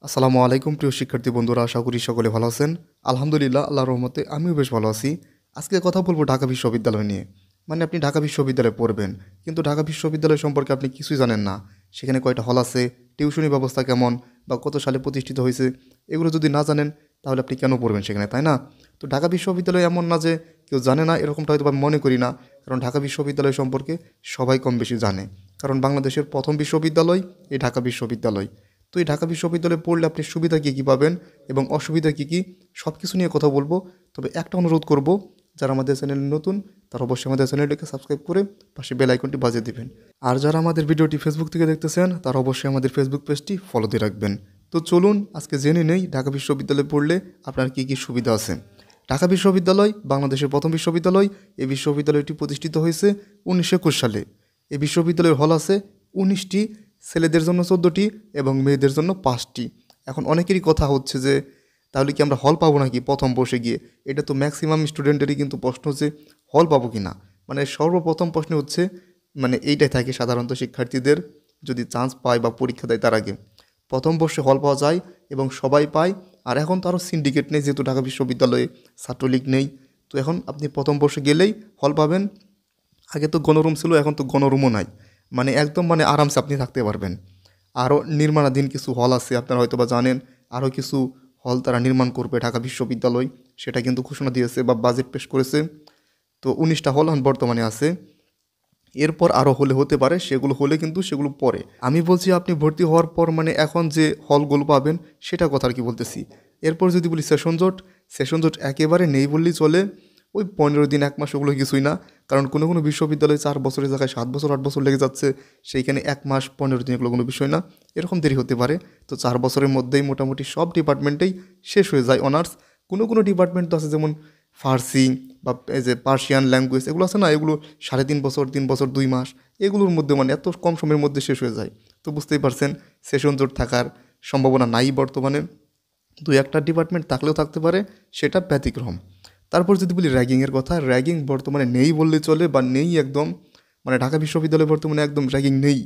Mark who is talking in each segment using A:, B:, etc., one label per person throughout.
A: আসসালামু আলাইকুম প্রিয় শিক্ষার্থী বন্ধুরা, আশা করি সকলে ভালো আছেন। আলহামদুলিল্লাহ, আল্লাহর রহমতে আমিও বেশ ভালো আছি। আজকে কথা বলবো ঢাকা বিশ্ববিদ্যালয় নিয়ে। মানে আপনি ঢাকা বিশ্ববিদ্যালয়ে পড়বেন, কিন্তু ঢাকা বিশ্ববিদ্যালয় সম্পর্কে আপনি কিছুই জানেন না। সেখানে কয়টা হল আছে, টিউশনি ব্যবস্থা কেমন, বা কত সালে প্রতিষ্ঠিত হয়েছে, এগুলো যদি না জানেন তাহলে আপনি কেন পড়বেন সেখানে, তাই না? তো ঢাকা বিশ্ববিদ্যালয় এমন না যে কেউ জানে না, এরকমটা হয়তো আমি মনে করি না। কারণ ঢাকা বিশ্ববিদ্যালয় সম্পর্কে সবাই কম বেশি জানে। কারণ বাংলাদেশের প্রথম বিশ্ববিদ্যালয় এই ঢাকা বিশ্ববিদ্যালয়। তো এই ঢাকা বিশ্ববিদ্যালয়ে পড়লে আপনি সুবিধা কী কী পাবেন এবং অসুবিধা কী কী, সব কিছু নিয়ে কথা বলবো। তবে একটা অনুরোধ করব, যারা আমাদের চ্যানেলে নতুন তারা অবশ্যই আমাদের চ্যানেলটিকে সাবস্ক্রাইব করে পাশে বেল আইকনটি বাজিয়ে দিবেন। আর যারা আমাদের ভিডিওটি ফেসবুক থেকে দেখতেছেন তারা অবশ্যই আমাদের ফেসবুক পেজটি ফলো দিয়ে রাখবেন। তো চলুন আজকে জেনে নেই ঢাকা বিশ্ববিদ্যালয়ে পড়লে আপনার কী কী সুবিধা আছে। ঢাকা বিশ্ববিদ্যালয় বাংলাদেশের প্রথম বিশ্ববিদ্যালয়। এই বিশ্ববিদ্যালয়টি প্রতিষ্ঠিত হয়েছে 1921 সালে। এই বিশ্ববিদ্যালয়ের হল আছে 19টি, ছেলেদের জন্য 14টি এবং মেয়েদের জন্য 5টি। এখন অনেকেরই কথা হচ্ছে যে তাহলে কি আমরা হল পাবো নাকি প্রথম বর্ষে গিয়ে? এটা তো ম্যাক্সিমাম স্টুডেন্টেরই কিন্তু প্রশ্ন, যে হল পাবো কি না। মানে সর্বপ্রথম প্রশ্ন হচ্ছে, মানে এইটাই থাকে সাধারণত শিক্ষার্থীদের, যদি চান্স পায় বা পরীক্ষা দেয় তার আগে প্রথম বর্ষে হল পাওয়া যায় এবং সবাই পায়। আর এখন তো আরও সিন্ডিকেট নেই, যেহেতু ঢাকা বিশ্ববিদ্যালয়ে ছাত্রলীগ নেই। তো এখন আপনি প্রথম বর্ষে গেলেই হল পাবেন। আগে তো গণরুম ছিল, এখন তো গণরুমও নাই। মানে একদম মানে আরামসে আপনি থাকতে পারবেন। আরও নির্মাণাধীন কিছু হল আছে, আপনারা হয়তো বা জানেন। আরও কিছু হল তারা নির্মাণ করবে ঢাকা বিশ্ববিদ্যালয়, সেটা কিন্তু ঘোষণা দিয়েছে বা বাজেট পেশ করেছে। তো 19টা হল এখন বর্তমানে আছে। এরপর আরও হলে হতে পারে, সেগুলো হলে কিন্তু সেগুলো পরে। আমি বলছি আপনি ভর্তি হওয়ার পর, মানে এখন যে হলগুলো পাবেন সেটা কথা আর কি বলতেছি। এরপর যদি বলি সেশন জট একেবারে নেই বললেই চলে। ওই 15 দিন 1 মাস ওগুলো কিছুই না। কারণ কোনো কোনো বিশ্ববিদ্যালয়ে 4 বছরের জায়গায় 7 বছর 8 বছর লেগে যাচ্ছে, সেইখানে 1 মাস 15 দিন এগুলো কোনো বিষয় না। এরকম দেরি হতে পারে। তো 4 বছরের মধ্যেই মোটামুটি সব ডিপার্টমেন্টেই শেষ হয়ে যায় অনার্স। কোনো কোনো ডিপার্টমেন্ট তো আছে, যেমন ফার্সি বা এই যে পার্সিয়ান ল্যাঙ্গুয়েজ, এগুলো আছে না, এগুলো 3.5 বছর 3 বছর 2 মাস, এগুলোর মধ্যে মানে এত কম সময়ের মধ্যে শেষ হয়ে যায়। তো বুঝতেই পারছেন সেশন জট থাকার সম্ভাবনা নাই বর্তমানে। 2-1টা ডিপার্টমেন্ট থাকলেও থাকতে পারে, সেটা ব্যতিক্রম। তারপর যদি বলি র্যাগিংয়ের কথা, র্যাগিং বর্তমানে নেই বললে চলে, বা নেই একদম। মানে ঢাকা বিশ্ববিদ্যালয়ে বর্তমানে একদম র্যাগিং নেই।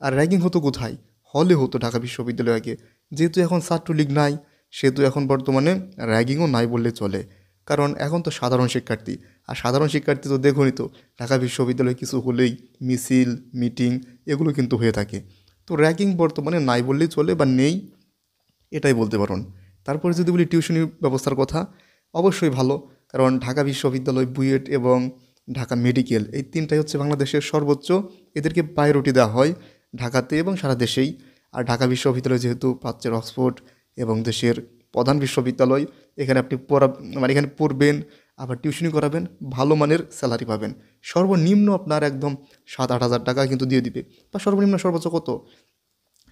A: আর র্যাগিং হতো কোথায়? হলে হতো ঢাকা বিশ্ববিদ্যালয়ে আগে। যেহেতু এখন ছাত্রলীগ নাই, সেহেতু এখন বর্তমানে র্যাগিংও নাই বললে চলে। কারণ এখন তো সাধারণ শিক্ষার্থী, আর সাধারণ শিক্ষার্থী তো দেখুনই তো, ঢাকা বিশ্ববিদ্যালয়ে কিছু হলেই মিছিল মিটিং এগুলো কিন্তু হয়ে থাকে। তো র্যাগিং বর্তমানে নাই বললেই চলে, বা নেই, এটাই বলতে পারেন। তারপরে যদি বলি টিউশনি ব্যবস্থার কথা, অবশ্যই ভালো। কারণ ঢাকা বিশ্ববিদ্যালয়, বুয়েট এবং ঢাকা মেডিকেল, এই তিনটাই হচ্ছে বাংলাদেশের সর্বোচ্চ। এদেরকে প্রায়োরিটি দেওয়া হয় ঢাকাতে এবং সারা দেশেই। আর ঢাকা বিশ্ববিদ্যালয় যেহেতু প্রাচ্যের অক্সফোর্ড এবং দেশের প্রধান বিশ্ববিদ্যালয়, এখানে আপনি মানে এখানে পড়বেন, আবার টিউশনি করাবেন, ভালো মানের স্যালারি পাবেন। সর্বনিম্ন আপনার একদম 7-8 হাজার টাকা কিন্তু দিয়ে দিবে। বা সর্বনিম্ন সর্বোচ্চ কত?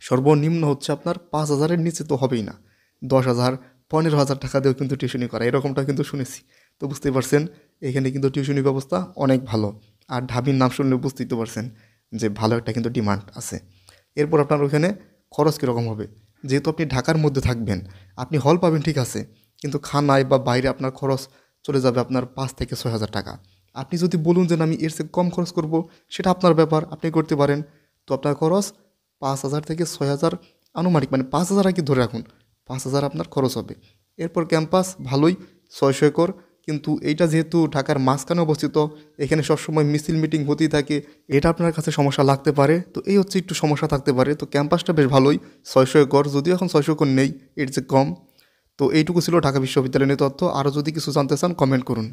A: সর্বনিম্ন হচ্ছে আপনার 5,000-এর নিচে তো হবেই না। 10,000 15,000 টাকা দিয়েও কিন্তু টিউশনি করা, এরকমটা কিন্তু শুনেছি। তো বুঝতেই পারছেন এখানে কিন্তু টিউশনি ব্যবস্থা অনেক ভালো। আর ঢাবির নাম শুনলে বুঝতেই তো পারছেন যে ভালো একটা কিন্তু ডিমান্ড আছে। এরপর আপনার ওখানে খরচ কীরকম হবে? যেহেতু আপনি ঢাকার মধ্যে থাকবেন, আপনি হল পাবেন ঠিক আছে, কিন্তু খানায় বা বাইরে আপনার খরচ চলে যাবে আপনার 5 থেকে 6 হাজার টাকা। আপনি যদি বলুন যে না, আমি এর চেয়ে কম খরচ করব, সেটা আপনার ব্যাপার, আপনি করতে পারেন। তো আপনার খরচ 5,000 থেকে 6,000, আনুমানিক মানে 5,000 আর কি ধরে রাখুন, 5,000 আপনার খরচ হবে। এরপর ক্যাম্পাস ভালোই, 600 একর। কিন্তু এইটা যেহেতু ঢাকার মাঝখানে অবস্থিত, এখানে সবসময় মিছিল মিটিং হতেই থাকে, এটা আপনার কাছে সমস্যা লাগতে পারে। তো এই হচ্ছে একটু সমস্যা থাকতে পারে। তো ক্যাম্পাসটা বেশ ভালোই, 600 একর, যদিও এখন 600 একর নেই, এর যে কম। তো এইটুকু ছিল ঢাকা বিশ্ববিদ্যালয় নিয়ে তথ্য। আরও যদি কিছু জানতে চান কমেন্ট করুন।